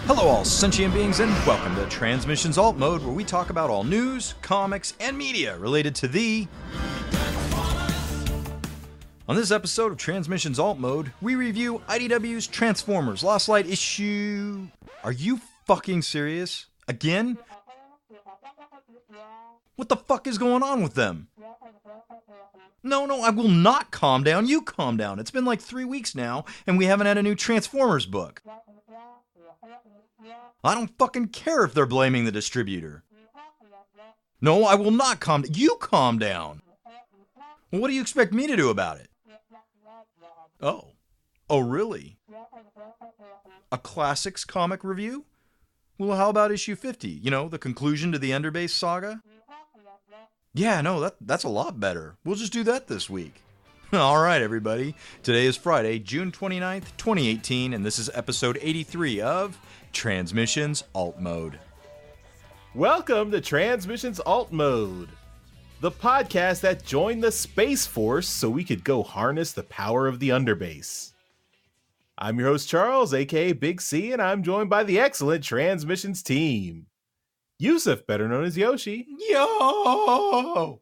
Hello all sentient beings and welcome to Transmissions Alt Mode, where we talk about all news, comics, and media related to the... On this episode of Transmissions Alt Mode, we review IDW's Transformers Lost Light issue... Are you fucking serious? Again? What the fuck is going on with them? No, I will not calm down. You calm down. It's been like 3 weeks now, and we haven't had a new Transformers book. I don't fucking care if they're blaming the distributor. No, I will not calm down. You calm down. Well, what do you expect me to do about it? Oh, really? A classics comic review? Well, how about issue 50? You know, the conclusion to the Underbase Saga? Yeah, no, that's a lot better. We'll just do that this week. All right, everybody. Today is Friday, June 29th, 2018, and this is episode 83 of Transmissions Alt Mode. Welcome to Transmissions Alt Mode, the podcast that joined the Space Force so we could go harness the power of the Underbase. I'm your host, Charles, aka Big C, and I'm joined by the excellent Transmissions team. Yusuf, better known as Yoshi. Yo!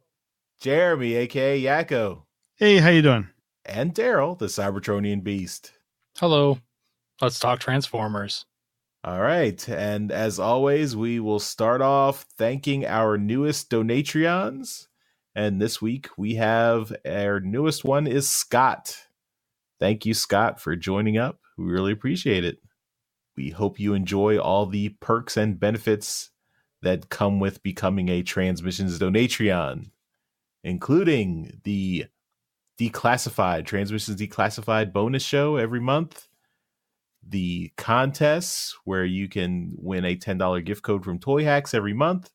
Jeremy, aka Yakko. Hey, how you doing? And Daryl, the Cybertronian Beast. Hello. Let's talk Transformers. All right, and as always, we will start off thanking our newest Donatreons. And this week, we have our newest one is Scott. Thank you, Scott, for joining up. We really appreciate it. We hope you enjoy all the perks and benefits that come with becoming a Transmissions Donatreon, including the Transmissions Declassified bonus show every month, the contests where you can win a $10 gift code from Toy Hacks every month,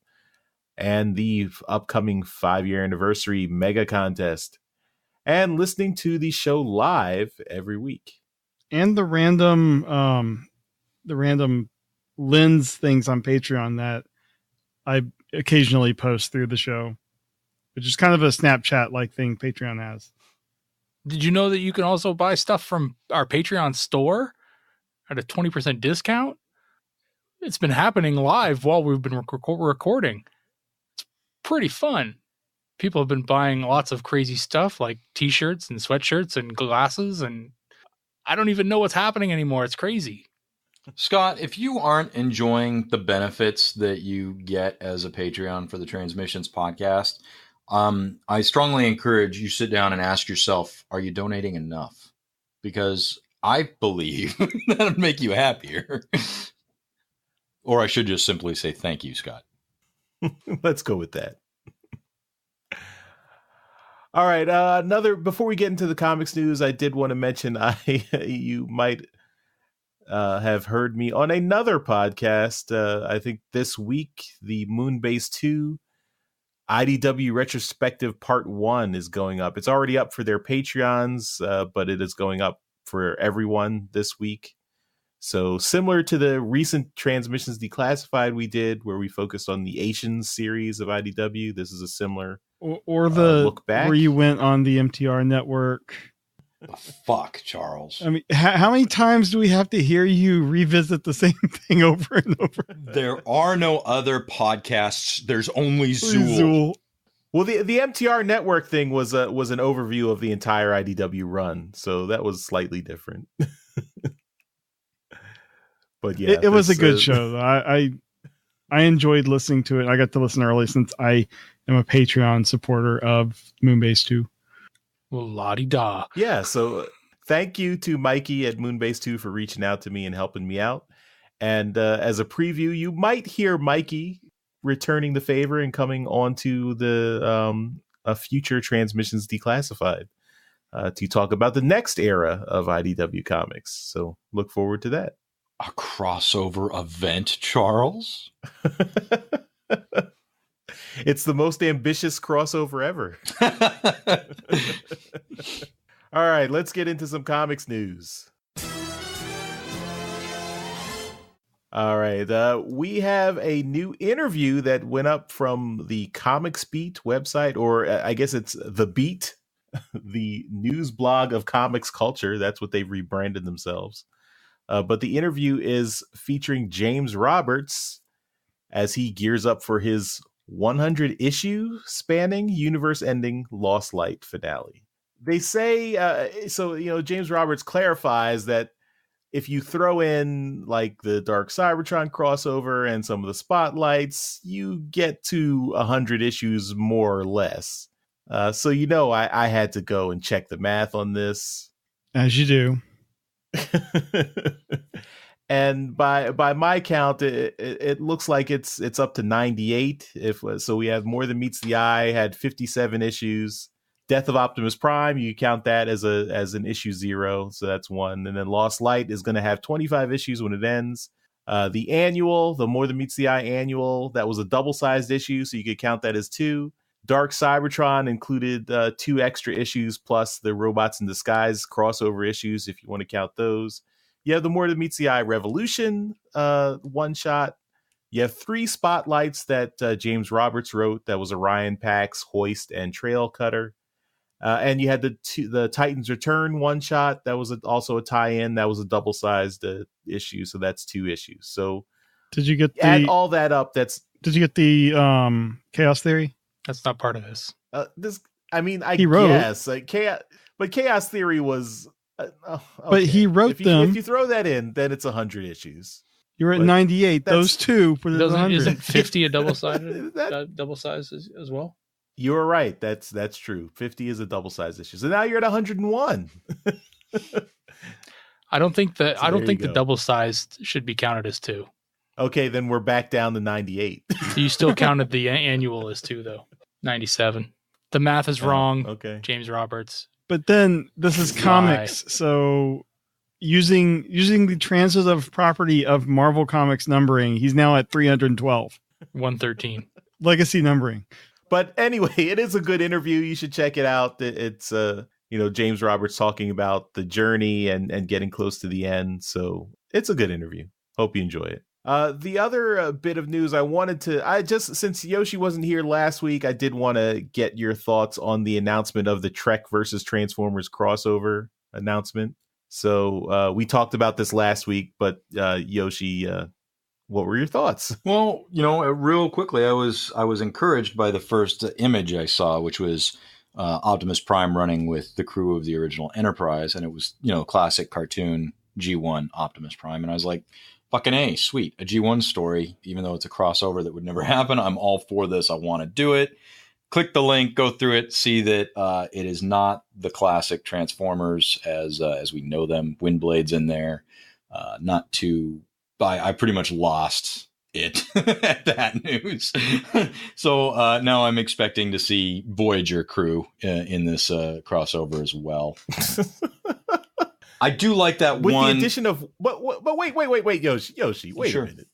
and the upcoming 5-year anniversary mega contest, and listening to the show live every week. And the random lens things on Patreon that I occasionally post through the show, which is kind of a Snapchat-like thing Patreon has. Did you know that you can also buy stuff from our Patreon store at a 20% discount? It's been happening live while we've been recording. It's pretty fun. People have been buying lots of crazy stuff like t-shirts and sweatshirts and glasses, and I don't even know what's happening anymore. It's crazy. Scott, if you aren't enjoying the benefits that you get as a Patreon for the Transmissions podcast, I strongly encourage you sit down and ask yourself, are you donating enough? Because I believe that'll make you happier. Or I should just simply say thank you, Scott. Let's go with that. All right, before we get into the comics news, I did want to mention you might have heard me on another podcast. I think this week, the Moonbase 2 IDW Retrospective Part 1 is going up. It's already up for their Patreons, but it is going up for everyone this week. So similar to the recent Transmissions Declassified we did, where we focused on the Asians series of IDW, this is a similar or the look back. Where you went on the MTR network. The fuck, Charles. I mean, how many times do we have to hear you revisit the same thing over and over? There are no other podcasts. There's only Zool. Zool. Well, the MTR network thing was an overview of the entire IDW run, so that was slightly different. But yeah, it was a good show, though. I enjoyed listening to it. I got to listen early since I am a Patreon supporter of Moonbase 2. Well, la-di-da. Yeah, so thank you to Mikey at Moonbase 2 for reaching out to me and helping me out. And as a preview, you might hear Mikey returning the favor and coming onto the a future Transmissions Declassified to talk about the next era of IDW comics. So look forward to that. A crossover event, Charles? It's the most ambitious crossover ever. All right, let's get into some comics news. All right, we have a new interview that went up from the Comics Beat website, or I guess it's The Beat, the news blog of comics culture. That's what they've rebranded themselves. But the interview is featuring James Roberts as he gears up for his 100 issue spanning universe-ending Lost Light finale. They say, James Roberts clarifies that if you throw in like the Dark Cybertron crossover and some of the spotlights, you get to 100 issues more or less. So I had to go and check the math on this. As you do. And by my count, it looks like it's up to 98. So we have More Than Meets the Eye had 57 issues. Death of Optimus Prime, you count that as an issue 0, so that's 1. And then Lost Light is going to have 25 issues when it ends. The annual, the More Than Meets the Eye annual, that was a double-sized issue, so you could count that as 2. Dark Cybertron included 2 extra issues plus the Robots in Disguise crossover issues, if you want to count those. You have the More Than Meets the Eye Revolution one-shot. You have 3 spotlights that James Roberts wrote. That was Orion Pax, Hoist, and Trail Cutter. And you had the Titans Return one-shot. That was also a tie-in. That was a double-sized issue, so that's 2 issues. So did you get add all that up? Did you get the Chaos Theory? That's not part of this. He wrote guess like Chaos Theory was. Okay. But he wrote them. If you throw that in, then it's 100 issues. You're at 98. Those 2 put it at 100. Isn't 50 a double-sided double size as well? You're right. That's true. 50 is a double-sized issue. So now you're at 101. I don't think the double-sized should be counted as 2. Okay, then we're back down to 98. You still counted the annual as 2, though. 97. The math is wrong. Okay. James Roberts. But then this is comics, so using the transitive property of Marvel Comics numbering, he's now at 312. 113. Legacy numbering. But anyway, it is a good interview. You should check it out. It's James Roberts talking about the journey and getting close to the end. So it's a good interview. Hope you enjoy it. The other bit of news since Yoshi wasn't here last week, I did want to get your thoughts on the announcement of the Trek versus Transformers crossover announcement. So we talked about this last week, but Yoshi, what were your thoughts? Well, real quickly, I was encouraged by the first image I saw, which was Optimus Prime running with the crew of the original Enterprise, and it was classic cartoon G1 Optimus Prime, and I was like, fucking A, sweet, a G1 story, even though it's a crossover that would never happen. I'm all for this. I want to do it. Click the link, go through it, see that it is not the classic Transformers as we know them. Windblade's in there. I pretty much lost it at that news. So now I'm expecting to see Voyager crew in this crossover as well. I do like that with one. the addition of but wait, Yoshi, wait a minute.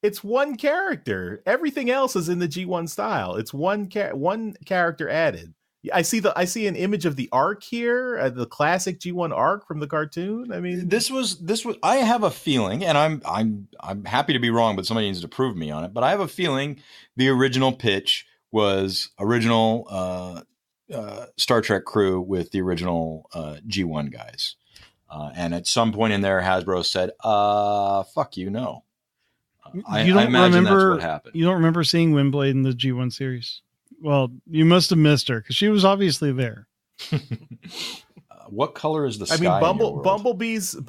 It's one character. Everything else is in the G1 style. It's one character added. I see an image of the arc here, the classic G1 arc from the cartoon. I mean, this was. I have a feeling, and I'm happy to be wrong, but somebody needs to prove me on it. But I have a feeling the original pitch was original Star Trek crew with the original G1 guys. And at some point in there, Hasbro said, fuck you, no. I imagine that's what happened. You don't remember seeing Windblade in the G1 series? Well, you must have missed her, because she was obviously there. What color is the sky? Bumblebee's a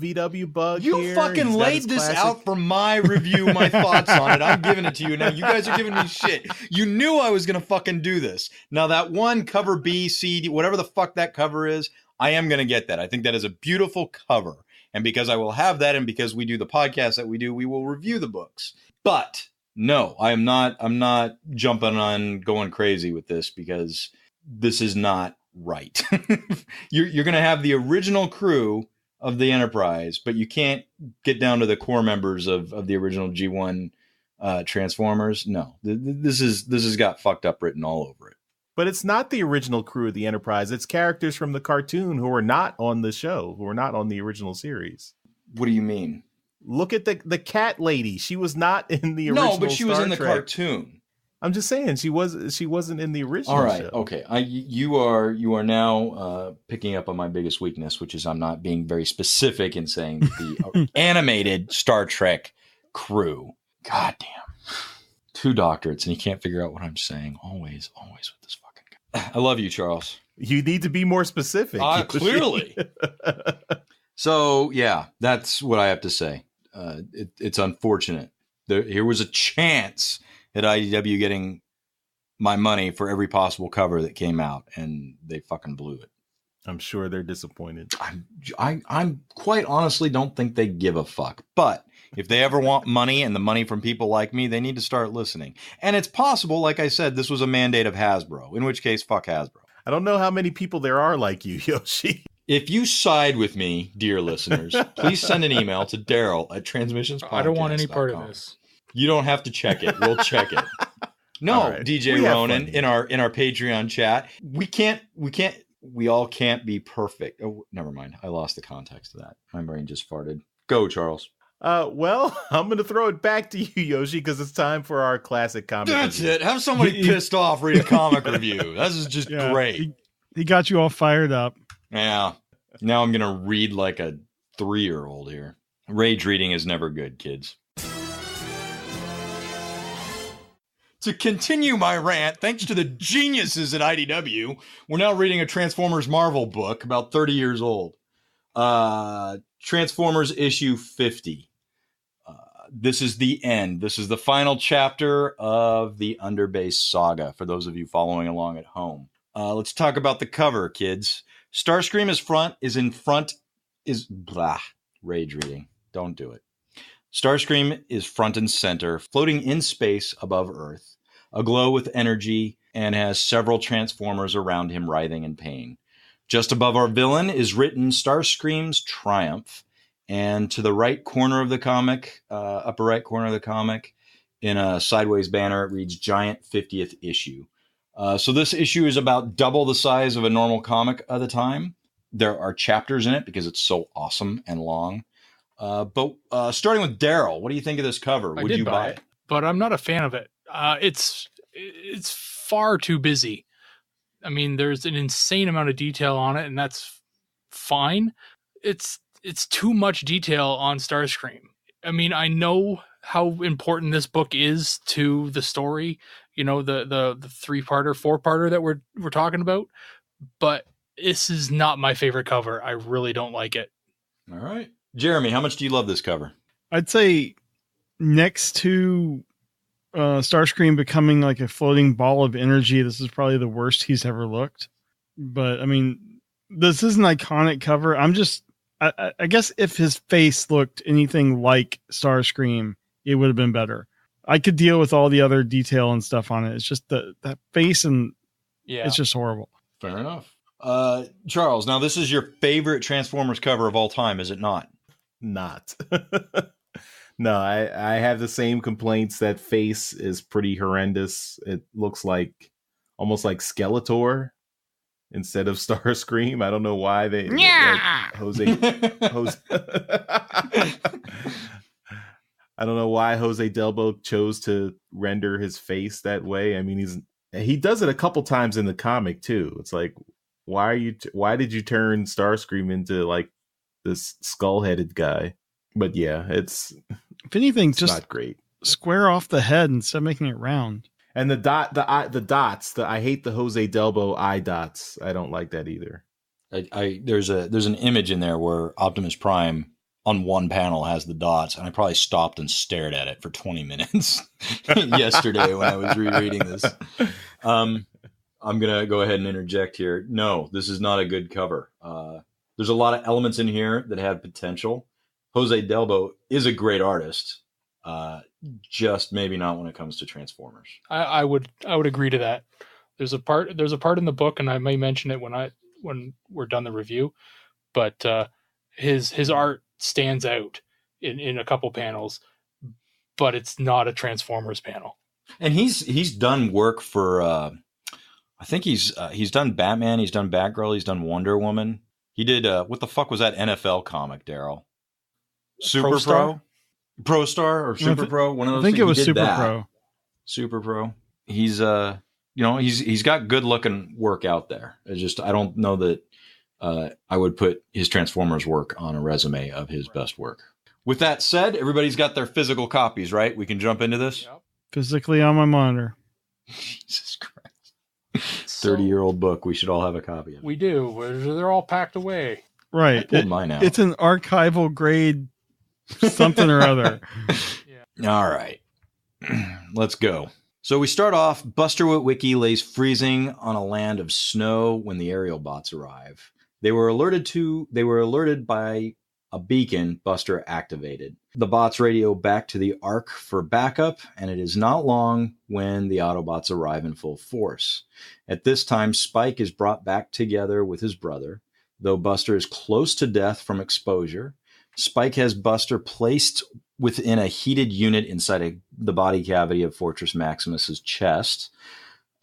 VW bug. You fucking laid this out for my review, my thoughts on it. I'm giving it to you. Now you guys are giving me shit. You knew I was going to fucking do this. Now that one cover B, C, D, whatever the fuck that cover is, I am going to get that. I think that is a beautiful cover. And because I will have that, and because we do the podcast that we do, we will review the books. But no, I'm not jumping on going crazy with this, because this is not right. You're going to have the original crew of the Enterprise, but you can't get down to the core members of the original G1 Transformers. No, this has got fucked up written all over it. But it's not the original crew of the Enterprise. It's characters from the cartoon who are not on the show, who are not on the original series. What do you mean? Look at the cat lady. She was not in the original. No, but she was in the cartoon. I'm just saying she wasn't in the original All right, show. okay. You are now picking up on my biggest weakness, which is I'm not being very specific in saying the animated Star Trek crew. God damn. 2 doctorates, and he can't figure out what I'm saying. Always with this fucking guy. I love you, Charles. You need to be more specific. Clearly. So, yeah, that's what I have to say. It's unfortunate. Here was a chance at IDW getting my money for every possible cover that came out, and they fucking blew it. I'm sure they're disappointed. I'm quite honestly don't think they give a fuck. But if they ever want money and the money from people like me, they need to start listening. And it's possible, like I said, this was a mandate of Hasbro, in which case, fuck Hasbro. I don't know how many people there are like you, Yoshi. If you side with me, dear listeners, please send an email to Daryl at transmissionspodcast.com. I don't want any part of this. You don't have to check it. We'll check it. No, right. DJ Ronan in our Patreon chat. We all can't be perfect. Oh, never mind. I lost the context of that. My brain just farted. Go, Charles. Well, I'm going to throw it back to you, Yoshi, because it's time for our classic comic That's review. It. Have somebody pissed off read a comic review. This is just great. He got you all fired up. Yeah. Now I'm going to read like a 3-year-old here. Rage reading is never good, kids. To continue my rant, thanks to the geniuses at IDW, we're now reading a Transformers Marvel book about 30 years old. Transformers issue 50. This is the end. This is the final chapter of the Underbase Saga, for those of you following along at home. Let's talk about the cover, kids. Starscream is rage reading. Don't do it. Starscream is front and center, floating in space above Earth, aglow with energy, and has several Transformers around him writhing in pain. Just above our villain is written Starscream's Triumph, and to the right corner of the comic, upper right corner of the comic, in a sideways banner, it reads Giant 50th Issue. So this issue is about double the size of a normal comic at the time. There are chapters in it because it's so awesome and long. But starting with Daryl, what do you think of this cover? Would you buy it? But I'm not a fan of it. It's far too busy. I mean, there's an insane amount of detail on it, and that's fine. It's too much detail on Starscream. I mean, I know how important this book is to the story. You know, the 3-parter, 4-parter that we're talking about. But this is not my favorite cover. I really don't like it. All right. Jeremy, how much do you love this cover? I'd say next to Starscream becoming like a floating ball of energy, this is probably the worst he's ever looked. But I mean, this is an iconic cover. I guess if his face looked anything like Starscream, it would have been better. I could deal with all the other detail and stuff on it. It's just that face, and it's just horrible. Fair enough. Charles, now this is your favorite Transformers cover of all time, is it not? Not. No, I have the same complaints. That face is pretty horrendous. It looks like almost like Skeletor instead of Starscream. I don't know why they Jose I don't know why Jose Delbo chose to render his face that way. I mean, he does it a couple times in the comic too. It's like, why did you turn Starscream into like this skull-headed guy? But yeah, if anything, just not great. Square off the head instead of making it round. And the dots. I hate the Jose Delbo eye dots. I don't like that either. There's an image in there where Optimus Prime on one panel has the dots, and I probably stopped and stared at it for 20 minutes yesterday when I was rereading this. I'm gonna go ahead and interject here. No, this is not a good cover. There's a lot of elements in here that have potential. Jose Delbo is a great artist, just maybe not when it comes to Transformers. I would agree to that. There's a part in the book, and I may mention it when we're done the review, but his art stands out in a couple panels, but it's not a Transformers panel. And he's done work for I think he's done Batman, he's done Batgirl, he's done Wonder Woman. He did what the fuck was that NFL comic, Daryl? Super Pro? Pro Star or Super Pro? One of those. I think things. It was Super Pro. Super Pro. he's he's got good looking work out there. It's just I don't know that I would put his Transformers work on a resume of his best work. With that said, everybody's got their physical copies, right? We can jump into this. Yep. Physically on my monitor. Jesus Christ. 30-year-old book. We should all have a copy of it. We do. They're all packed away. Right. I pulled mine out. It's an archival grade something or other. All right. Let's go. So we start off, Buster Witwicky lays freezing on a land of snow when the aerial bots arrive. They were alerted by a beacon Buster activated. The bots radio back to the Ark for backup, and it is not long when the Autobots arrive in full force. At this time, Spike is brought back together with his brother. Though Buster is close to death from exposure, Spike has Buster placed within a heated unit inside the body cavity of Fortress Maximus's chest.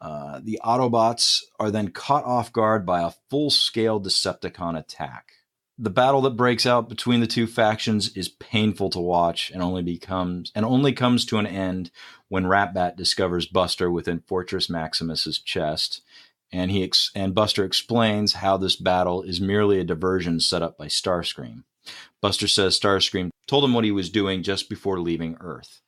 The Autobots are then caught off guard by a full-scale Decepticon attack. The battle that breaks out between the two factions is painful to watch and only comes to an end when Ratbat discovers Buster within Fortress Maximus's chest, and Buster explains how this battle is merely a diversion set up by Starscream. Buster says Starscream told him what he was doing just before leaving Earth.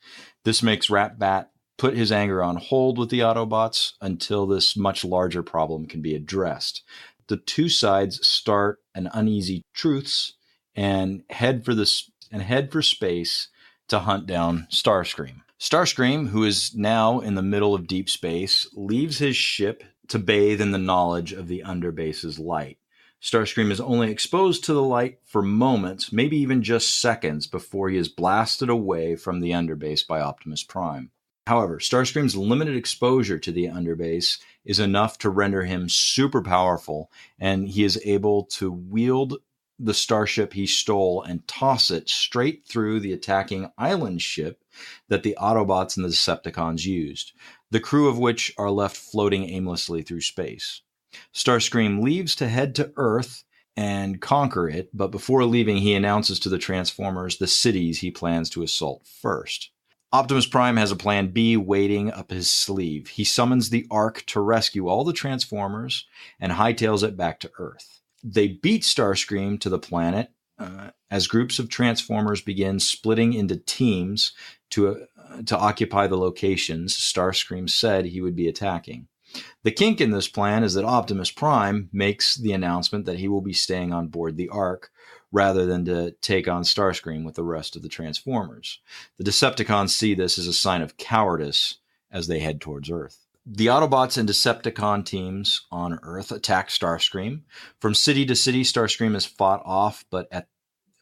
This makes Ratbat put his anger on hold with the Autobots until this much larger problem can be addressed. The two sides start an uneasy truce and head for space to hunt down Starscream. Starscream, who is now in the middle of deep space, leaves his ship to bathe in the knowledge of the Underbase's light. Starscream is only exposed to the light for moments, maybe even just seconds, before he is blasted away from the Underbase by Optimus Prime. However, Starscream's limited exposure to the Underbase is enough to render him super powerful, and he is able to wield the starship he stole and toss it straight through the attacking island ship that the Autobots and the Decepticons used, the crew of which are left floating aimlessly through space. Starscream leaves to head to Earth and conquer it, but before leaving, he announces to the Transformers the cities he plans to assault first. Optimus Prime has a plan B waiting up his sleeve. He summons the Ark to rescue all the Transformers and hightails it back to Earth. They beat Starscream to the planet as groups of Transformers begin splitting into teams to occupy the locations Starscream said he would be attacking. The kink in this plan is that Optimus Prime makes the announcement that he will be staying on board the Ark rather than to take on Starscream with the rest of the Transformers. The Decepticons see this as a sign of cowardice as they head towards Earth. The Autobots and Decepticon teams on Earth attack Starscream. From city to city, Starscream is fought off, but at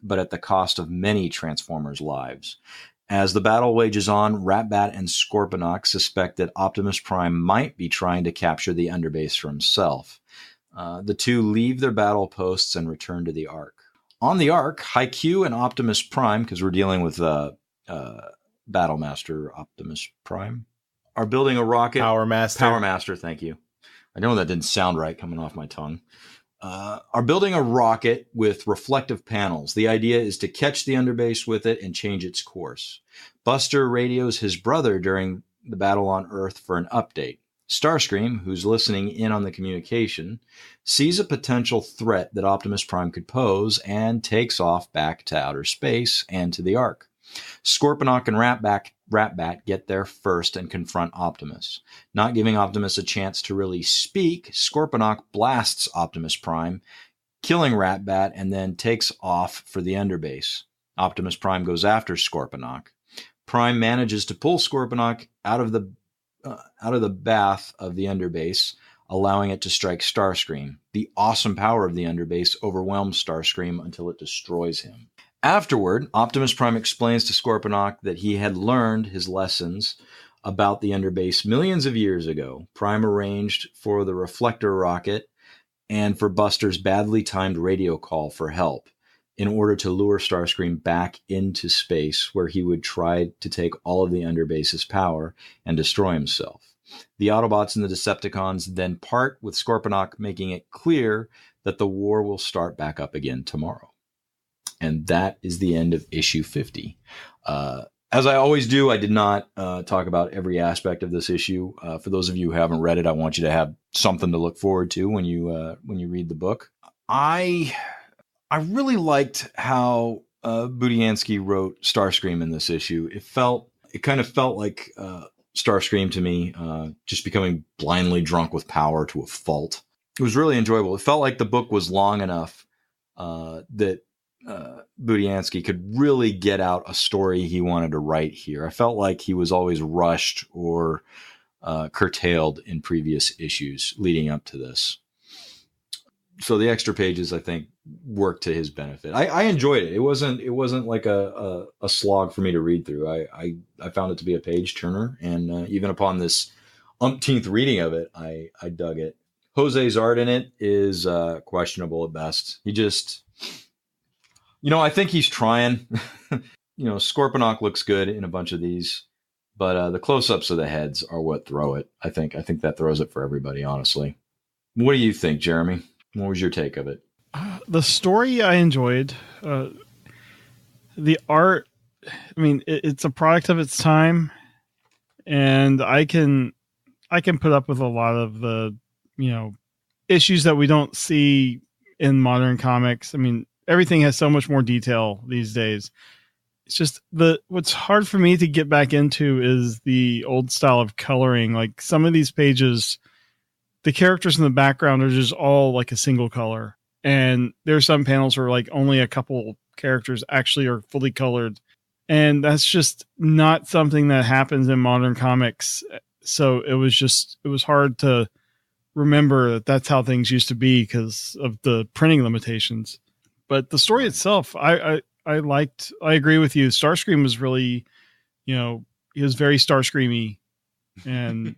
the cost of many Transformers' lives. As the battle wages on, Ratbat and Scorponok suspect that Optimus Prime might be trying to capture the Underbase for himself. The two leave their battle posts and return to the Ark. On the Ark, Haikyuu and Optimus Prime, because we're dealing with Battlemaster Optimus Prime, are building a rocket. Power Master, thank you. I know that didn't sound right coming off my tongue. Are building a rocket with reflective panels. The idea is to catch the Underbase with it and change its course. Buster radios his brother during the battle on Earth for an update. Starscream, who's listening in on the communication, sees a potential threat that Optimus Prime could pose and takes off back to outer space and to the Ark. Scorponok and Ratbat get there first and confront Optimus. Not giving Optimus a chance to really speak, Scorponok blasts Optimus Prime, killing Ratbat, and then takes off for the Underbase. Optimus Prime goes after Scorponok. Prime manages to pull Scorponok out of the bath of the Underbase, allowing it to strike Starscream. The awesome power of the Underbase overwhelms Starscream until it destroys him. Afterward, Optimus Prime explains to Scorponok that he had learned his lessons about the Underbase millions of years ago. Prime arranged for the reflector rocket and for Buster's badly timed radio call for help in order to lure Starscream back into space, where he would try to take all of the Underbase's power and destroy himself. The Autobots and the Decepticons then part, with Scorponok making it clear that the war will start back up again tomorrow. And that is the end of issue 50. As I always do, I did not talk about every aspect of this issue. For those of you who haven't read it, I want you to have something to look forward to when you read the book. I really liked how Budiansky wrote Starscream in this issue. It kind of felt like Starscream to me, just becoming blindly drunk with power to a fault. It was really enjoyable. It felt like the book was long enough that Budiansky could really get out a story he wanted to write here. I felt like he was always rushed or curtailed in previous issues leading up to this. So the extra pages, I think, worked to his benefit. I enjoyed it. It wasn't like a slog for me to read through. I found it to be a page turner, and even upon this umpteenth reading of it, I dug it. Jose's art in it is questionable at best. He just, I think he's trying. Scorponok looks good in a bunch of these, but the close-ups of the heads are what throw it. I think that throws it for everybody, honestly. What do you think, Jeremy? What was your take of it? The story I enjoyed. The art, I mean, it's a product of its time, and I can put up with a lot of the, issues that we don't see in modern comics. I mean, everything has so much more detail these days. It's just what's hard for me to get back into is the old style of coloring. Like some of these pages, the characters in the background are just all like a single color. And there's some panels where like only a couple characters actually are fully colored. And that's just not something that happens in modern comics. So it was hard to remember that that's how things used to be because of the printing limitations. But the story itself, I liked. I agree with you. Starscream was really, he was very Starscreamy, and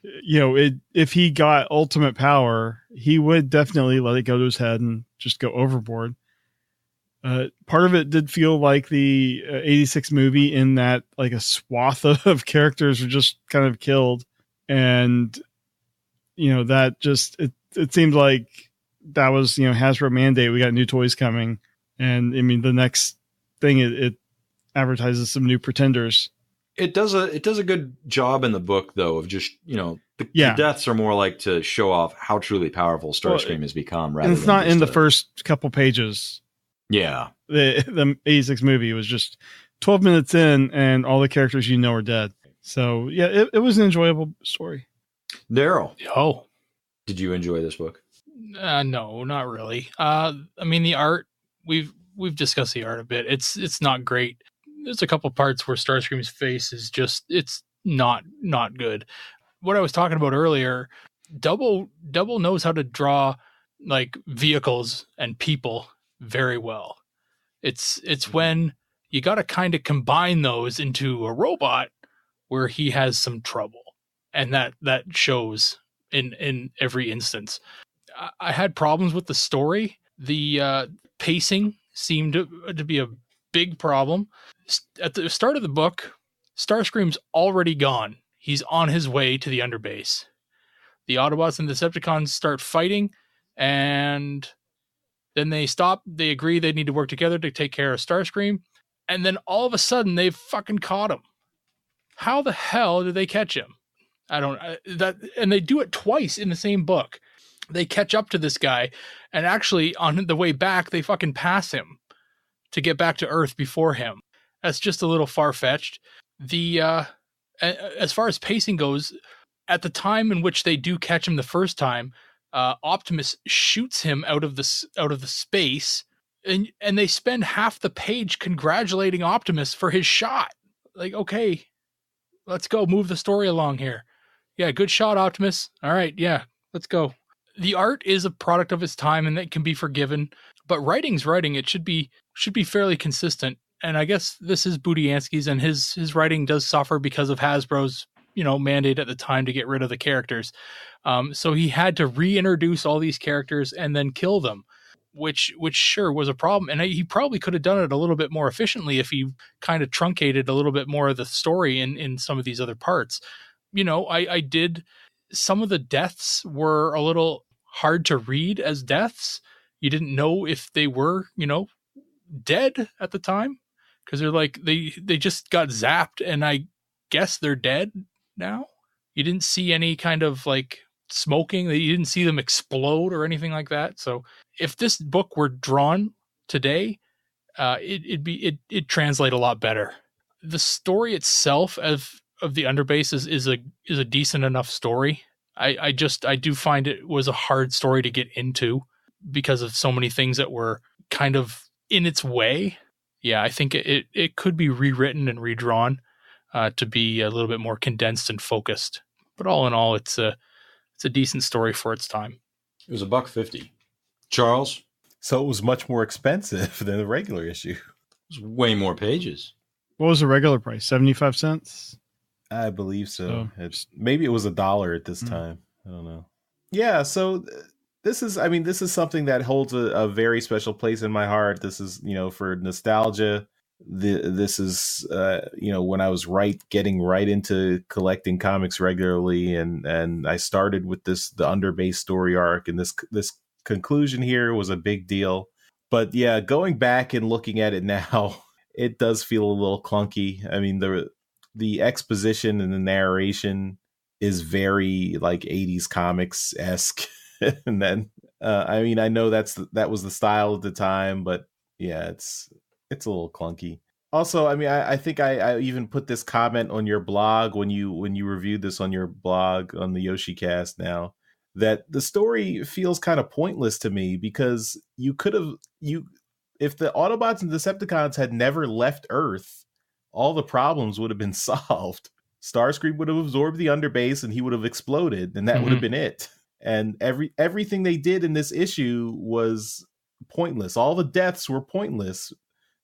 if he got ultimate power, he would definitely let it go to his head and just go overboard. Part of it did feel like the 86 movie in that like a swath of characters were just kind of killed, and that just it seemed like that was Hasbro mandate. We got new toys coming, and I mean the next thing it advertises some new Pretenders. It does a good job in the book though of just the deaths are more like to show off how truly powerful Starscream has become. Rather, and it's not in the first couple pages. Yeah, the 86 movie was just 12 minutes in, and all the characters are dead. So yeah, it was an enjoyable story. Daryl, Oh, did you enjoy this book? No, not really. I mean, the art, we've discussed the art a bit. It's not great. There's a couple parts where Starscream's face is just, it's not good. What I was talking about earlier, Double knows how to draw like vehicles and people very well. It's when you got to kind of combine those into a robot where he has some trouble, and that shows in every instance. I had problems with the story. The pacing seemed to be a big problem. At the start of the book, Starscream's already gone. He's on his way to the Underbase. The Autobots and the Decepticons start fighting, and then they stop. They agree they need to work together to take care of Starscream, and then all of a sudden they've fucking caught him. How the hell did they catch him? I don't and they do it twice in the same book. They catch up to this guy, and actually on the way back, they fucking pass him to get back to Earth before him. That's just a little far-fetched. As far as pacing goes, at the time in which they do catch him the first time, Optimus shoots him out of the space, and they spend half the page congratulating Optimus for his shot. Like, okay, let's go move the story along here. Yeah, good shot, Optimus. All right, yeah, let's go. The art is a product of its time, and that can be forgiven. But writing's writing. It should be fairly consistent. And I guess this is Budiansky's, and his writing does suffer because of Hasbro's mandate at the time to get rid of the characters. So he had to reintroduce all these characters and then kill them, which sure was a problem. And he probably could have done it a little bit more efficiently if he kind of truncated a little bit more of the story in some of these other parts. I did. Some of the deaths were a little hard to read as deaths. You didn't know if they were, dead at the time, because they're like they just got zapped, and I guess they're dead now. You didn't see any kind of like smoking. You didn't see them explode or anything like that. So if this book were drawn today, it'd translate a lot better. The story itself of the Underbase is a decent enough story. I do find it was a hard story to get into because of so many things that were kind of in its way. Yeah, I think it could be rewritten and redrawn to be a little bit more condensed and focused. But all in all, it's a decent story for its time. It was $1.50. Charles? So it was much more expensive than the regular issue. It was way more pages. What was the regular price? 75 cents? I believe so. So- Maybe it was $1 at this time. I don't know. Yeah, so this is something that holds a very special place in my heart. This is, for nostalgia. This is, when I was getting right into collecting comics regularly, and I started with the Underbase story arc, and this conclusion here was a big deal. But yeah, going back and looking at it now, it does feel a little clunky. I mean, the exposition and the narration is very like 80s comics-esque. And then I know that was the style at the time, but yeah, it's a little clunky. Also, I mean, I think I even put this comment on your blog when you reviewed this on your blog on the YoshiCast now, that the story feels kind of pointless to me, because if the Autobots and Decepticons had never left Earth, all the problems would have been solved. Starscream would have absorbed the Underbase and he would have exploded, and that would have been it. And everything they did in this issue was pointless. All the deaths were pointless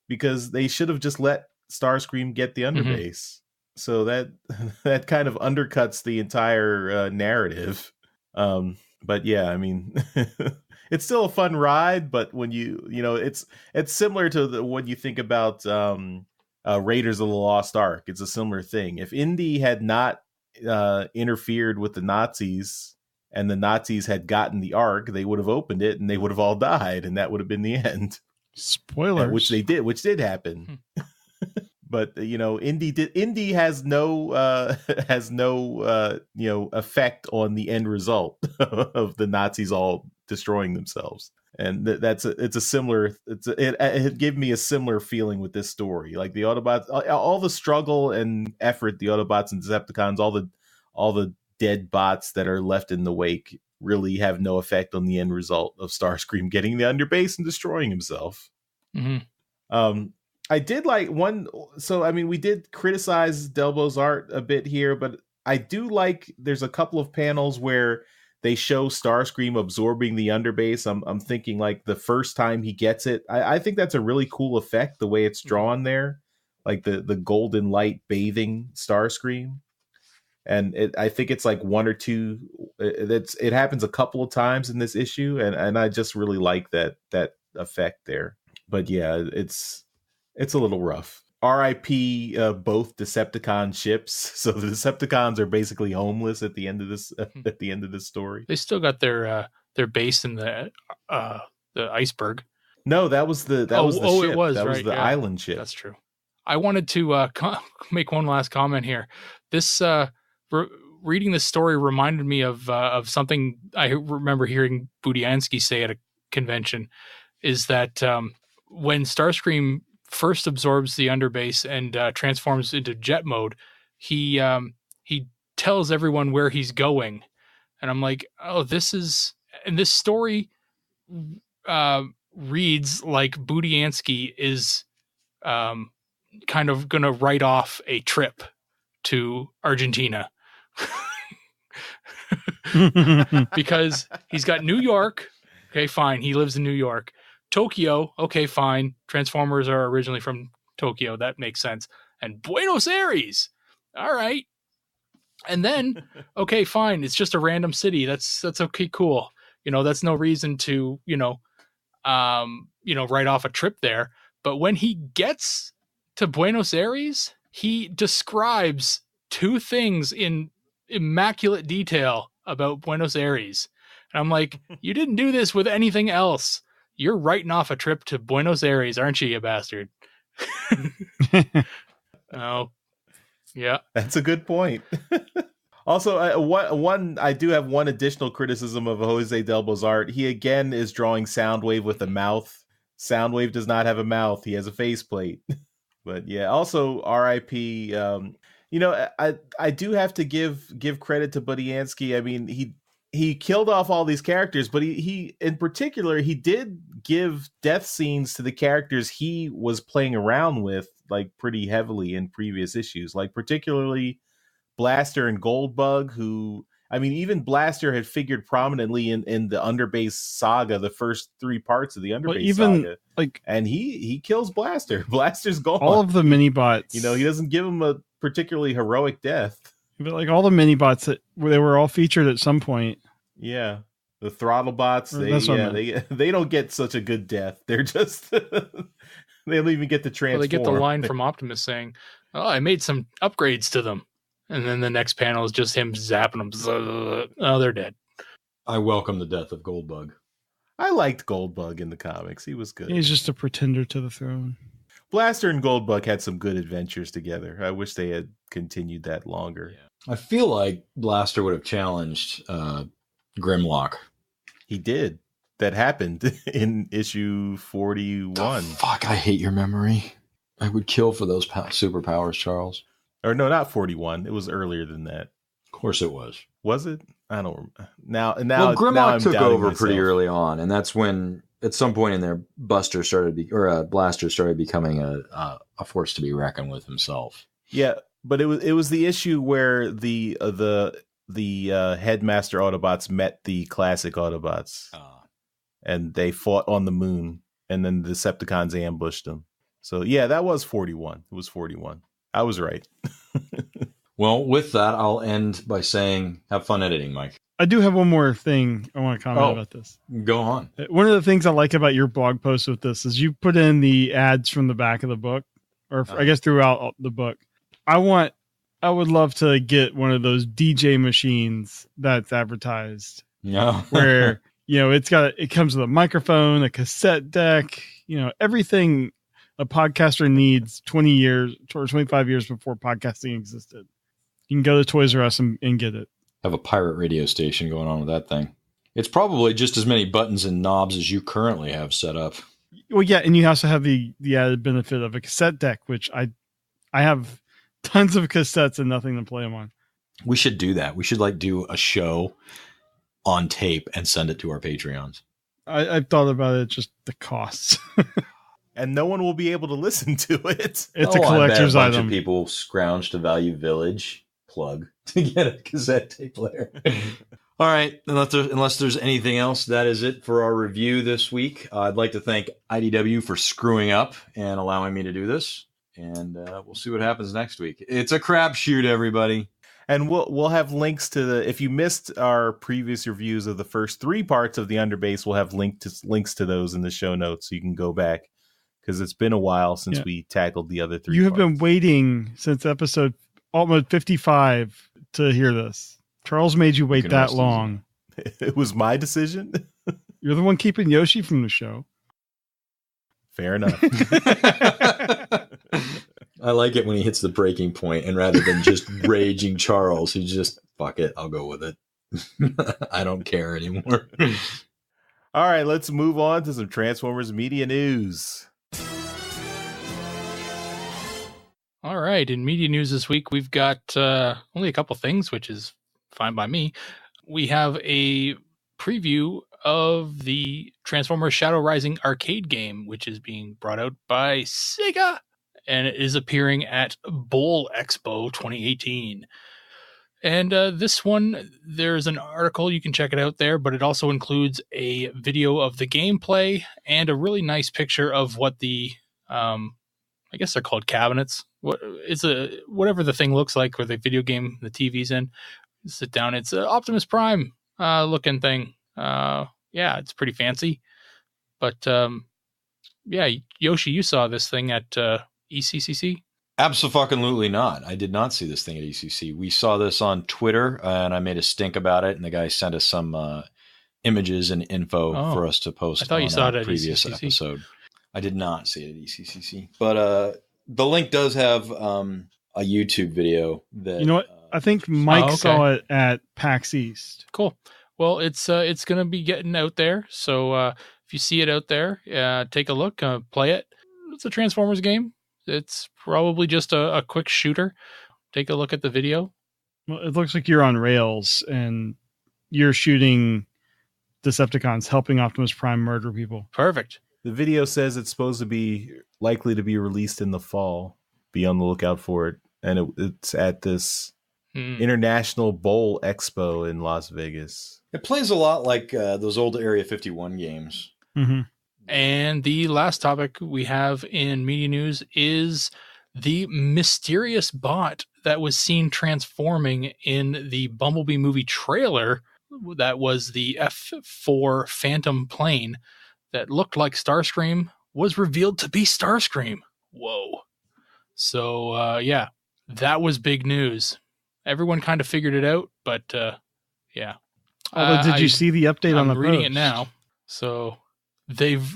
because they should have just let Starscream get the Underbase. So that kind of undercuts the entire narrative. But yeah, I mean, it's still a fun ride. But when it's similar to when you think about Raiders of the Lost Ark. It's a similar thing. If Indy had not interfered with the Nazis, and the Nazis had gotten the Ark, they would have opened it and they would have all died, and that would have been the end. Spoilers. Which did happen. But Indy has no effect on the end result of the Nazis all destroying themselves. And it gave me a similar feeling with this story. Like the Autobots, all the struggle and effort, the Autobots and Decepticons, all the dead bots that are left in the wake really have no effect on the end result of Starscream getting the Underbase and destroying himself. I did like one. So, I mean, we did criticize Delbo's art a bit here, but I do like there's a couple of panels where they show Starscream absorbing the Underbase. I'm thinking like the first time he gets it. I think that's a really cool effect, the way it's drawn there, like the golden light bathing Starscream. And I think it's like one or two. It happens a couple of times in this issue, and I just really like that effect there. But yeah, it's a little rough. R.I.P. Both Decepticon ships. So the Decepticons are basically homeless at the end of this story. They still got their base in the iceberg. No, that was the ship. It was, that right, was the island ship. That's true. I wanted to make one last comment here. This reading this story reminded me of something I remember hearing Budiansky say at a convention. Is that when Starscream first absorbs the Underbase and transforms into jet mode, he tells everyone where he's going, and I'm like, oh, this story reads like Budiansky is kind of gonna write off a trip to Argentina. Because he's got New York. Okay, fine. He lives in New York. Tokyo. Okay, fine. Transformers are originally from Tokyo. That makes sense. And Buenos Aires. All right. And then, okay, fine. It's just a random city. That's okay, cool. That's no reason to, write off a trip there. But when he gets to Buenos Aires, he describes two things in immaculate detail about Buenos Aires. And I'm like, you didn't do this with anything else. You're writing off a trip to Buenos Aires, aren't you bastard? Oh, yeah. That's a good point. Also, I do have one additional criticism of Jose Delbo's art. He again is drawing Soundwave with a mouth. Soundwave does not have a mouth. He has a faceplate. But yeah, also R.I.P. I do have to give credit to Budiansky. I mean, he killed off all these characters, but he in particular he did give death scenes to the characters he was playing around with like pretty heavily in previous issues, like particularly Blaster and Goldbug, who, I mean, even Blaster had figured prominently in the Underbase Saga, the first 3 parts of the Underbase Saga. Like, and he kills Blaster. Blaster's gone. All of the mini bots. He doesn't give him a particularly heroic death. But like all the mini bots they were all featured at some point. Yeah. The throttle bots, they don't get such a good death. They're just they don't even get to transform. Well, they get the line from Optimus saying, "Oh, I made some upgrades to them." And then the next panel is just him zapping them. Oh, they're dead. I welcome the death of Goldbug. I liked Goldbug in the comics. He was good. He's just a pretender to the throne. Blaster and Goldbug had some good adventures together. I wish they had continued that longer. Yeah. I feel like Blaster would have challenged Grimlock. He did. That happened in issue 41. Fuck, I hate your memory. I would kill for those superpowers, Charles. Or no, not 41. It was earlier than that. Of course it was. Was it? I don't remember. Now Grimlock took over myself. pretty early on, and that's when, at some point in there, Blaster started becoming a force to be reckoned with himself. Yeah, but it was the issue where the headmaster Autobots met the classic Autobots, and they fought on the moon, and then the Decepticons ambushed them. So yeah, that was 41. It was 41. I was right. Well, with that, I'll end by saying, have fun editing, Mike. I do have one more thing I want to comment about this. Go on. One of the things I like about your blog post with this is you put in the ads from the back of the book, or I guess throughout the book. I would love to get one of those DJ machines that's advertised. Yeah. Where, it comes with a microphone, a cassette deck, everything a podcaster needs 20 years or 25 years before podcasting existed. You can go to Toys R Us and get it. Have a pirate radio station going on with that thing. It's probably just as many buttons and knobs as you currently have set up. Well, yeah, and you also have the added benefit of a cassette deck, which I have tons of cassettes and nothing to play them on. We should do that. We should do a show on tape and send it to our Patreons. I've thought about it, just the costs. And no one will be able to listen to it. It's a collector's I bet a bunch item. Of people scrounge to Value Village plug to get a cassette tape player. All right. Unless there's anything else, that is it for our review this week. I'd like to thank IDW for screwing up and allowing me to do this. And we'll see what happens next week. It's a crapshoot, everybody. And we'll have links to if you missed our previous reviews of the first 3 parts of the Underbase, we'll have links to those in the show notes so you can go back. Because it's been a while since we tackled the other 3 You parts. have been waiting since episode almost 55 to hear this. Charles made you wait that long. It was my decision. You're the one keeping Yoshi from the show. Fair enough. I like it when he hits the breaking point, and rather than just raging Charles, he just, fuck it, I'll go with it. I don't care anymore. All right, let's move on to some Transformers media news. All right. In media news this week, we've got only a couple things, which is fine by me. We have a preview of the Transformers Shadow Rising arcade game, which is being brought out by Sega, and it is appearing at Bowl Expo 2018. And this one, there's an article, you can check it out there, but it also includes a video of the gameplay and a really nice picture of what the, I guess they're called cabinets. Whatever the thing looks like, where the video game, the TV's in. Sit down. It's an Optimus Prime looking thing. Yeah, it's pretty fancy. But yeah, Yoshi, you saw this thing at ECCC? Absolutely not. I did not see this thing at ECC. We saw this on Twitter, and I made a stink about it, and the guy sent us some images and info for us to post. I thought you saw it at previous ECCC. episode. I did not see it at ECCC, but the link does have a YouTube video that You know what? I think Mike okay. saw it at PAX East. Cool. Well, it's going to be getting out there. So if you see it out there, take a look, play it. It's a Transformers game. It's probably just a quick shooter. Take a look at the video. Well, it looks like you're on rails and you're shooting Decepticons, helping Optimus Prime murder people. Perfect. The video says it's supposed to be likely to be released in the fall. Be on the lookout for it. And it's at this International Bowl Expo in Las Vegas. it plays a lot like those old Area 51 games. Mm-hmm. And the last topic we have in media news is the mysterious bot that was seen transforming in the Bumblebee movie trailer. That was the F4 Phantom plane that looked like Starscream, was revealed to be Starscream. Whoa. So, yeah, that was big news. Everyone kind of figured it out, but yeah. Although, did you see the update on the I'm reading post? it now. So they've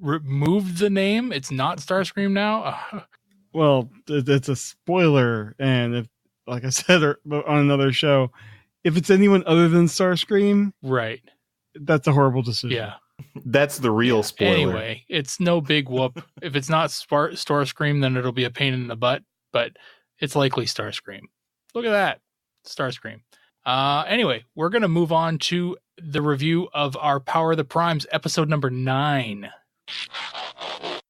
removed the name. It's not Starscream now. Well, it's a spoiler, and if, like I said on another show, if it's anyone other than Starscream, Right. that's a horrible decision. Yeah. That's the real spoiler. Anyway, it's no big whoop. If it's not Starscream, then it'll be a pain in the butt, but it's likely Starscream. Look at that. Starscream. Anyway, we're going to move on to the review of our Power of the Primes, episode number 9.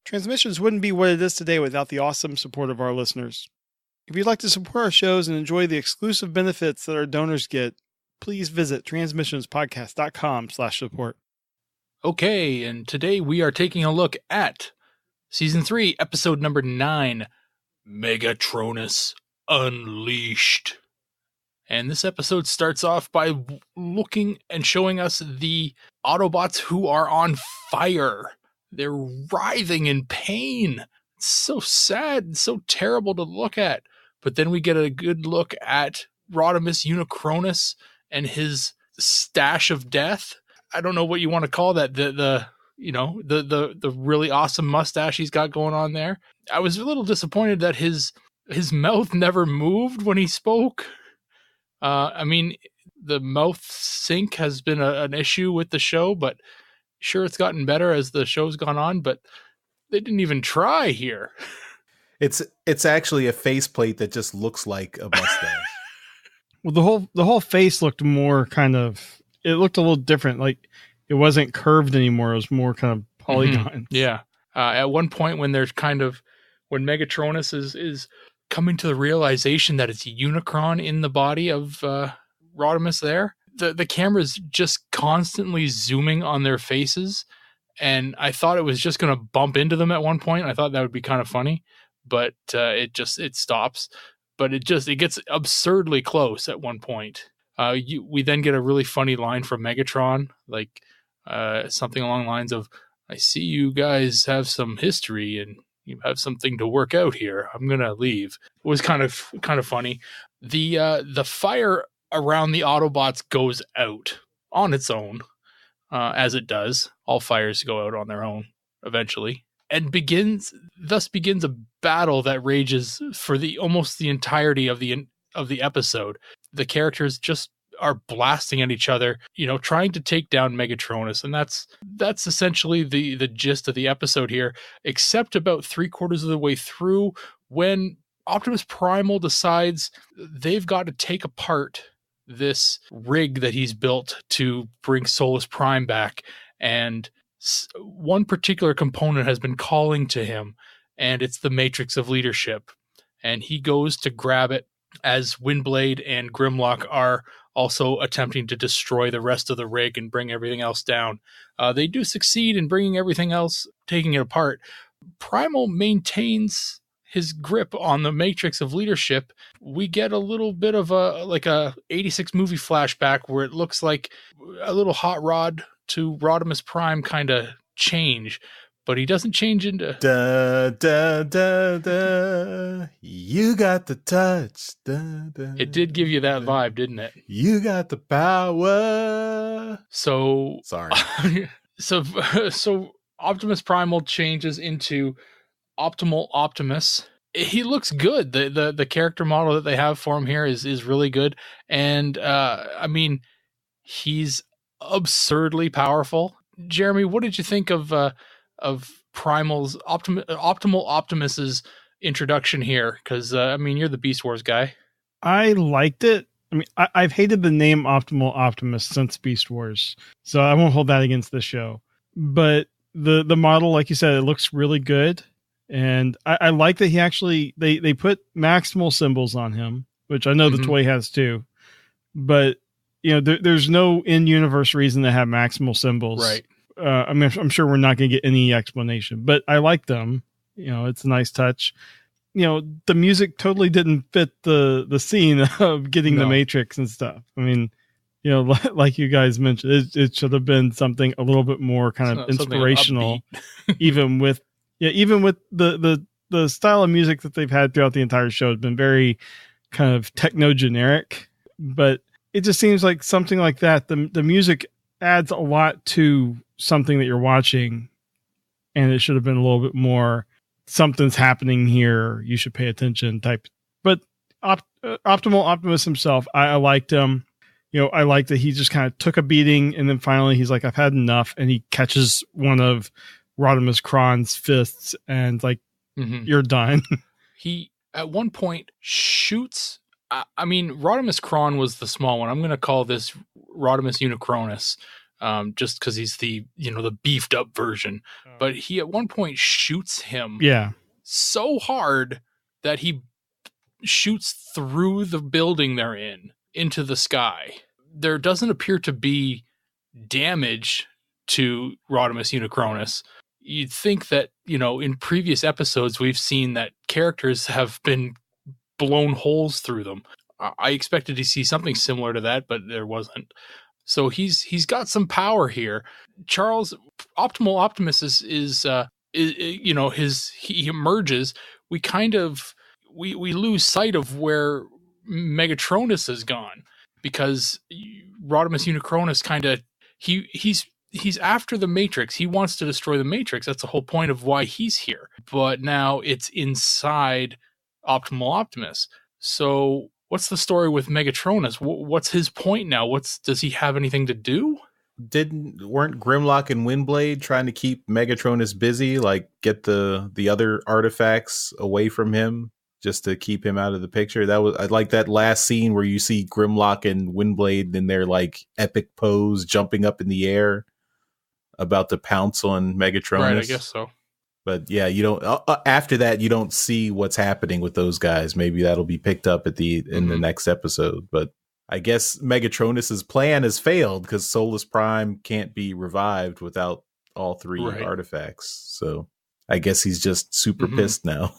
Transmissions wouldn't be what it is today without the awesome support of our listeners. If you'd like to support our shows and enjoy the exclusive benefits that our donors get, please visit transmissionspodcast.com/support. Okay, and today we are taking a look at Season 3, Episode number 9, Megatronus Unleashed. And this episode starts off by looking and showing us the Autobots who are on fire. They're writhing in pain. It's so sad and so terrible to look at. But then we get a good look at Rodimus Unicronus and his stash of death. I don't know what you want to call that. The really awesome mustache he's got going on there. I was a little disappointed that his mouth never moved when he spoke. I mean, the mouth sync has been an issue with the show, but sure, it's gotten better as the show's gone on, but they didn't even try here. It's actually a faceplate that just looks like a mustache. Well, the whole face looked more kind of, it looked a little different. Like it wasn't curved anymore. It was more kind of polygons. Mm-hmm. Yeah. At one point when when Megatronus is coming to the realization that it's Unicron in the body of Rodimus there, the camera's just constantly zooming on their faces. And I thought it was just going to bump into them at one point. I thought that would be kind of funny, but it stops. But it gets absurdly close at one point. We then get a really funny line from Megatron, like something along the lines of, "I see you guys have some history and you have something to work out here. I'm gonna leave." It was kind of funny. The fire around the Autobots goes out on its own, as it does. All fires go out on their own eventually, and thus begins a battle that rages for almost the entirety of the episode. The characters just are blasting at each other, trying to take down Megatronus, and that's essentially the gist of the episode here, except about 3/4 of the way through when Optimus Primal decides they've got to take apart this rig that he's built to bring Solus Prime back, and one particular component has been calling to him, and it's the Matrix of Leadership, and he goes to grab it as Windblade and Grimlock are also attempting to destroy the rest of the rig and bring everything else down. They do succeed in bringing everything else, taking it apart. Primal maintains his grip on the Matrix of Leadership. We get a little bit of a 86 movie flashback where it looks like a little hot rod to Rodimus Prime kind of change, but he doesn't change into da, da, da, da. You got the touch. Da, da, it did give you that vibe, didn't it? You got the power. So Sorry. so Optimus Primal changes into Optimal Optimus. He looks good. The character model that they have for him here is really good. And I mean, he's absurdly powerful. Jeremy, what did you think of Primal's Optimal Optimus's introduction here? Because I mean, you're the Beast Wars guy. I liked it. I mean, I've hated the name Optimal Optimus since Beast Wars, so I won't hold that against the show. But the model, like you said, it looks really good. And I like that he actually, they put maximal symbols on him, which I know the toy has too. But, you know, there's no in-universe reason to have maximal symbols. Right. I mean, I'm sure we're not going to get any explanation, but I like them. You know, it's a nice touch. You know, the music totally didn't fit the scene of getting the Matrix and stuff. I mean, you know, like you guys mentioned, it should have been something a little bit more kind of inspirational, even with the style of music that they've had throughout the entire show has been very kind of techno generic, but it just seems like something like that. The music adds a lot to something that you're watching, and it should have been a little bit more something's happening here, you should pay attention type. But Optimal Optimus himself, I liked him. You know, I like that he just kind of took a beating, and then finally he's like, I've had enough, and he catches one of Rodimus Kron's fists and like, you're done. He at one point shoots. I mean, Rodimus Kron was the small one. I'm going to call this Rodimus Unicronus, just because he's the beefed up version. But he at one point shoots him, so hard that he shoots through the building they're in into the sky. There doesn't appear to be damage to Rodimus Unicronus. You'd think that, in previous episodes, we've seen that characters have been blown holes through them. I expected to see something similar to that, but there wasn't. So he's got some power here. Charles, Optimal Optimus is he emerges. We kind of we lose sight of where Megatronus has gone, because Rodimus Unicronus kind of he's after the Matrix. He wants to destroy the Matrix. That's the whole point of why he's here. But now it's inside Optimal Optimus. So what's the story with Megatronus? What's his point now? Does he have anything to do? Weren't Grimlock and Windblade trying to keep Megatronus busy, like get the other artifacts away from him, just to keep him out of the picture? I like that last scene where you see Grimlock and Windblade in their like epic pose, jumping up in the air, about to pounce on Megatronus. Right, I guess so. But yeah, you don't. After that, you don't see what's happening with those guys. Maybe that'll be picked up in the next episode. But I guess Megatronus's plan has failed, because Solus Prime can't be revived without all three artifacts. So I guess he's just super pissed now.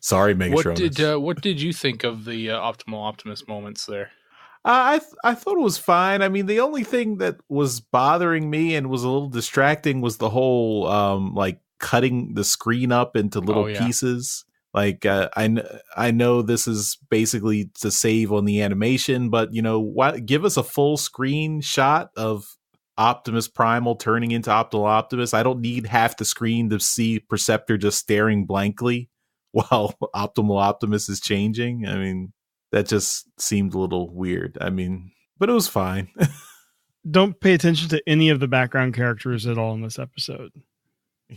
Sorry, Megatronus. What did you think of the Optimal Optimus moments there? I thought it was fine. I mean, the only thing that was bothering me and was a little distracting was the whole like cutting the screen up into little pieces. Like I know this is basically to save on the animation, but give us a full screen shot of Optimus Primal turning into Optimal Optimus. I don't need half the screen to see Perceptor just staring blankly while Optimal Optimus is changing. I mean, that just seemed a little weird. I mean, but it was fine. Don't pay attention to any of the background characters at all in this episode.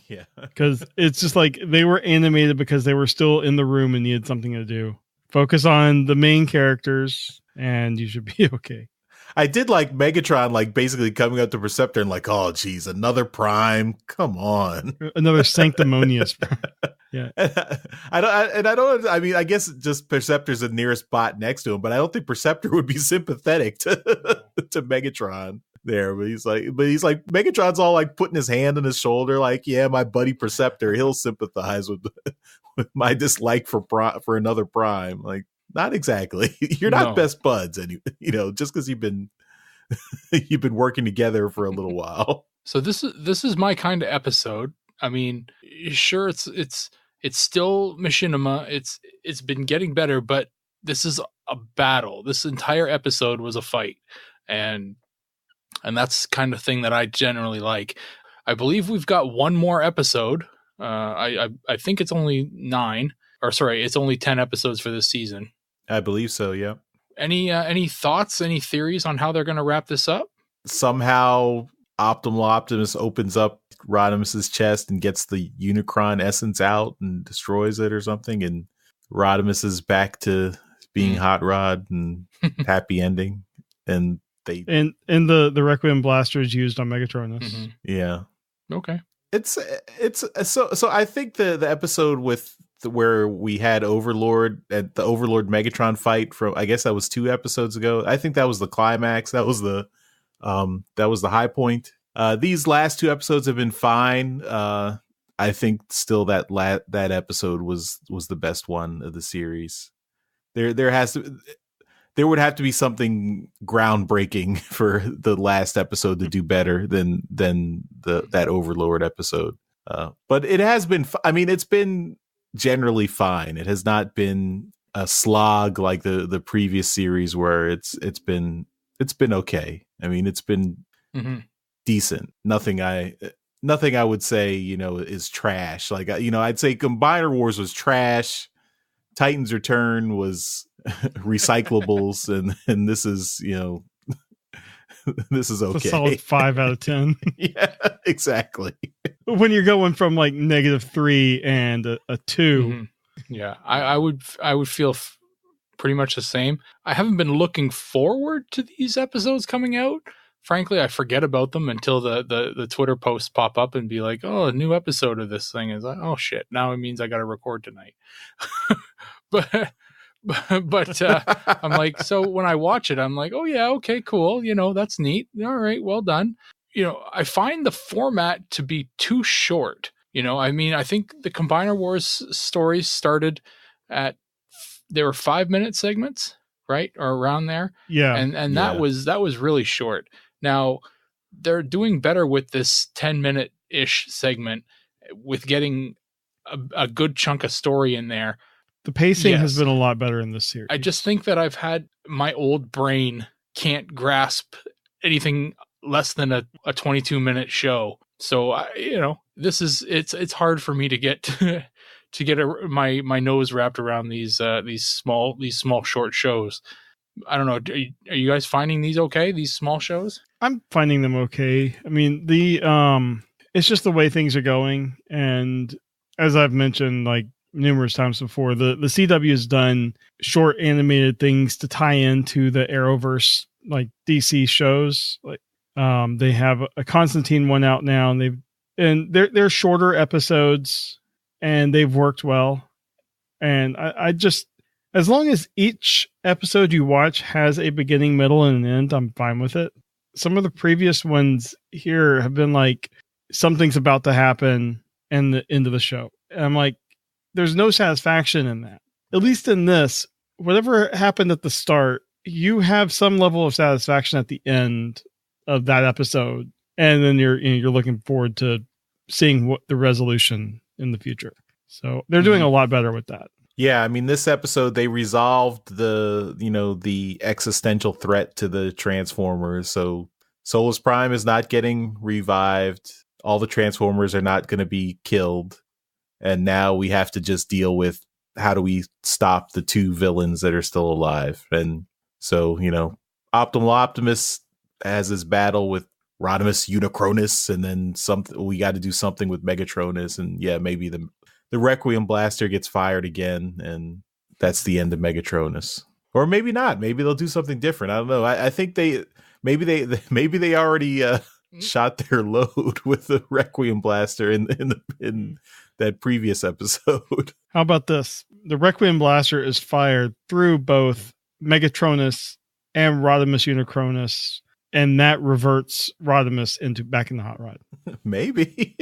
Yeah. Because it's just like they were animated because they were still in the room and needed something to do. Focus on the main characters and you should be okay. I did like Megatron, like basically coming up to Perceptor and like, oh, geez, another Prime. Come on. Another sanctimonious Prime. Yeah. I mean, I guess just Perceptor's the nearest bot next to him, but I don't think Perceptor would be sympathetic to Megatron there. But he's like Megatron's all like putting his hand on his shoulder, like, yeah, my buddy Perceptor, he'll sympathize with my dislike for another Prime. Like, not exactly. You're not best buds, and just because you've been working together for a little while. So this is my kind of episode. I mean, sure, it's still Machinima. It's been getting better, but this is a battle. This entire episode was a fight, and that's kind of thing that I generally like. I believe we've got one more episode. I think it's only 9, or sorry, it's only 10 episodes for this season. I believe so. Yeah. Any thoughts, any theories on how they're going to wrap this up? Somehow Optimal Optimus opens up Rodimus's chest and gets the Unicron essence out and destroys it or something, and Rodimus is back to being Hot Rod and happy ending. And the Requiem blaster is used on Megatronus. Mm-hmm. Yeah. Okay. It's so I think the episode where we had Overlord at the Overlord Megatron fight from, I guess that was 2 episodes ago. I think that was the climax. That was the high point. These last 2 episodes have been fine. I think still that episode was the best one of the series. There would have to be something groundbreaking for the last episode to do better than that Overlord episode. But it has been. I mean, it's been generally fine. It has not been a slog like the previous series where it's been okay. I mean, it's been decent. Nothing I would say, is trash. Like, I'd say Combiner Wars was trash. Titan's Return was recyclables, and this is, this is okay. It's a solid 5 out of 10. Yeah, exactly. When you're going from like -3 and a 2. Mm-hmm. Yeah, I would feel pretty much the same. I haven't been looking forward to these episodes coming out. Frankly, I forget about them until the Twitter posts pop up and be like, oh, a new episode of this thing. Is like, oh shit, now it means I got to record tonight. but I'm like, so when I watch it, I'm like, oh yeah, okay, cool. That's neat. All right, well done. I find the format to be too short. I mean, I think the Combiner Wars stories started they were 5-minute segments, right? Or around there. Yeah. And that was really short. Now they're doing better with this 10-minute-ish segment with getting a good chunk of story in there. The pacing has been a lot better in this series. I just think that I've had my old brain can't grasp anything less than a 22-minute show. So it's hard for me to get to get my nose wrapped around these small short shows. I don't know. Are you guys finding these okay? These small shows? I'm finding them okay. I mean, it's just the way things are going, and as I've mentioned like numerous times before, the CW has done short animated things to tie into the Arrowverse like DC shows. Like they have a Constantine one out now, and they're shorter episodes, and they've worked well. And I just, as long as each episode you watch has a beginning, middle, and an end, I'm fine with it. Some of the previous ones here have been like, something's about to happen and the end of the show. And I'm like, there's no satisfaction in that. At least in this, whatever happened at the start, you have some level of satisfaction at the end of that episode. And then you're looking forward to seeing what the resolution in the future. So they're doing a lot better with that. Yeah, I mean, this episode, they resolved the existential threat to the Transformers. So Solus Prime is not getting revived. All the Transformers are not going to be killed. And now we have to just deal with how do we stop the 2 villains that are still alive. And so, Optimal Optimus has his battle with Rodimus Unicronus, and then we got to do something with Megatronus. And yeah, maybe the Requiem blaster gets fired again, and that's the end of Megatronus. Or maybe not. Maybe they'll do something different. I don't know. I think they already shot their load with the Requiem blaster in that previous episode. How about this? The Requiem blaster is fired through both Megatronus and Rodimus Unicronus, and that reverts Rodimus back in the Hot Rod. Maybe.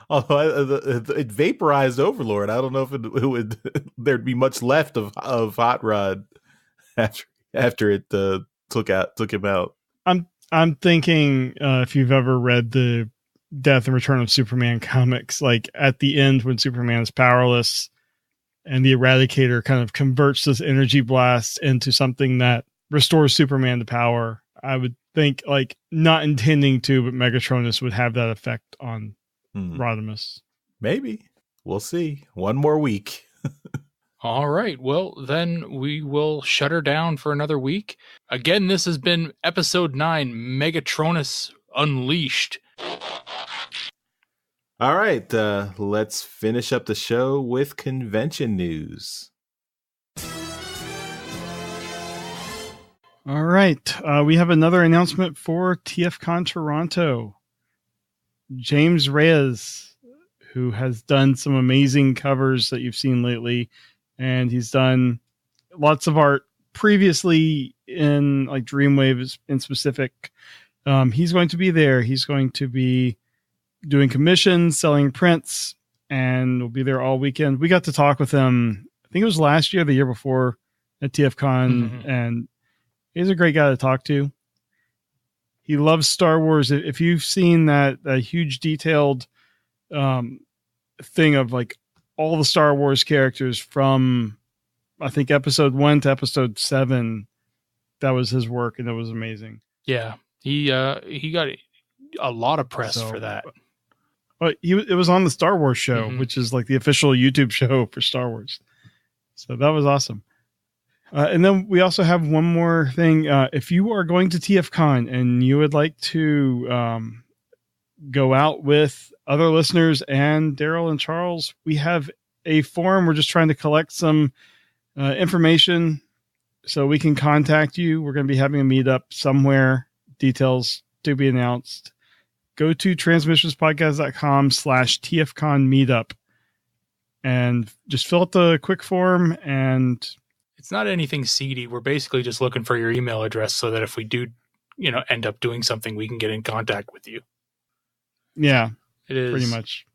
Although it vaporized Overlord, I don't know if it would. There'd be much left of Hot Rod after it took him out. I'm thinking if you've ever read the Death and Return of Superman comics, like at the end when Superman is powerless, and the Eradicator kind of converts this energy blast into something that restores Superman to power. I think, like, not intending to, but Megatronus would have that effect on Rodimus. Maybe. We'll see. One more week. All right. Well, then we will shut her down for another week. Again, this has been episode 9, Megatronus Unleashed. All right. Let's finish up the show with convention news. All right. We have another announcement for TFCon Toronto. James Reyes, who has done some amazing covers that you've seen lately, and he's done lots of art previously in like Dreamwave in specific. He's going to be there. He's going to be doing commissions, selling prints, and we'll be there all weekend. We got to talk with him, I think it was last year, the year before at TFCon, and he's a great guy to talk to. He loves Star Wars. If you've seen that huge detailed thing of like all the Star Wars characters from, I think, episode 1 to episode 7, that was his work, and it was amazing. Yeah, he got a lot of press for that. But it was on the Star Wars show, which is like the official YouTube show for Star Wars. So that was awesome. And then we also have one more thing. If you are going to TFCon and you would like to go out with other listeners and Daryl and Charles, we have a forum. We're just trying to collect some information so we can contact you. We're going to be having a meetup somewhere. Details to be announced. Go to transmissionspodcast.com/TFCon meetup and just fill out the quick form. And it's not anything seedy. We're basically just looking for your email address so that if we do, end up doing something, we can get in contact with you. Yeah, it is pretty much.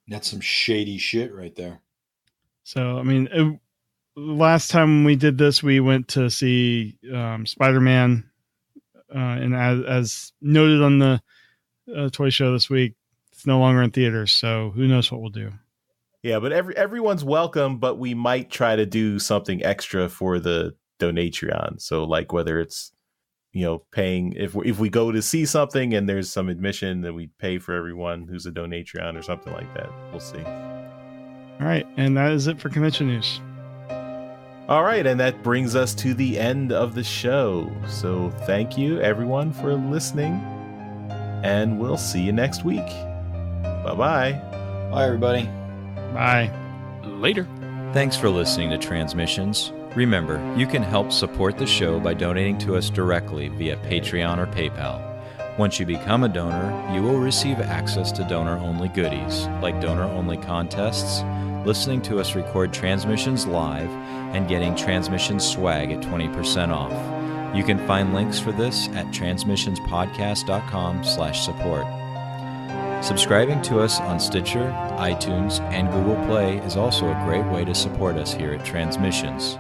That's some shady shit right there. So, I mean, last time we did this, we went to see Spider-Man. And as noted on the toy show this week, it's no longer in theaters. So who knows what we'll do. Yeah, but everyone's welcome, but we might try to do something extra for the Donatreon. So like whether it's, paying, if we go to see something and there's some admission, then we pay for everyone who's a Donatreon or something like that. We'll see. All right. And that is it for convention news. All right. And that brings us to the end of the show. So thank you everyone for listening, and we'll see you next week. Bye-bye. Bye, everybody. Bye. Later. Thanks for listening to Transmissions. Remember, you can help support the show by donating to us directly via Patreon or PayPal. Once you become a donor, you will receive access to donor-only goodies, like donor-only contests, listening to us record transmissions live, and getting transmission swag at 20% off. You can find links for this at transmissionspodcast.com/support. Subscribing to us on Stitcher, iTunes, and Google Play is also a great way to support us here at Transmissions.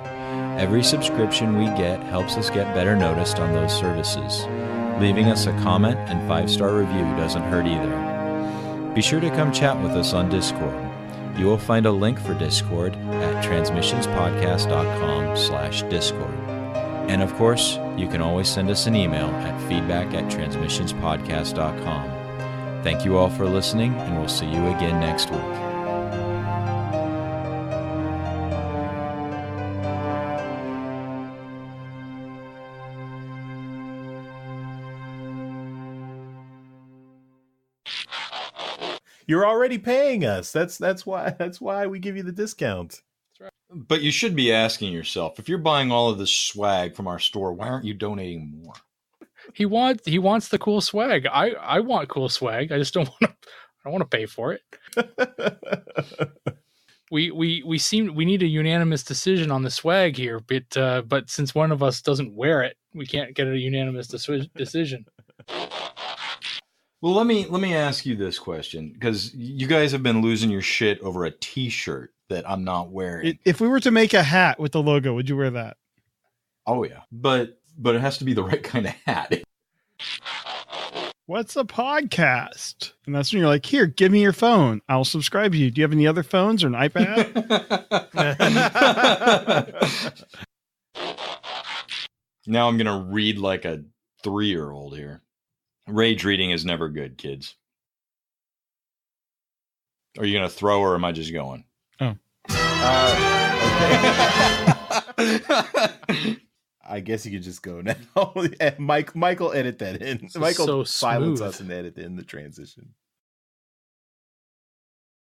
Every subscription we get helps us get better noticed on those services. Leaving us a comment and 5-star review doesn't hurt either. Be sure to come chat with us on Discord. You will find a link for Discord at transmissionspodcast.com/Discord. And of course, you can always send us an email at feedback@transmissionspodcast.com. Thank you all for listening, and we'll see you again next week. You're already paying us. That's why we give you the discount. But you should be asking yourself, if you're buying all of this swag from our store, why aren't you donating more? He wants the cool swag. I want cool swag. I just don't want to pay for it. We need a unanimous decision on the swag here, but since one of us doesn't wear it, we can't get a unanimous decision. Well, let me ask you this question, because you guys have been losing your shit over a T-shirt that I'm not wearing. If we were to make a hat with the logo, would you wear that? Oh yeah, but it has to be the right kind of hat. What's a podcast? And that's when you're like, here, give me your phone. I'll subscribe to you. Do you have any other phones or an iPad? Now I'm going to read like a 3-year-old here. Rage reading is never good, kids. Are you going to throw or am I just going? Oh. Okay. I guess you could just go now. Michael, edit that in. This Michael, so silence smooth. us and edit in the transition.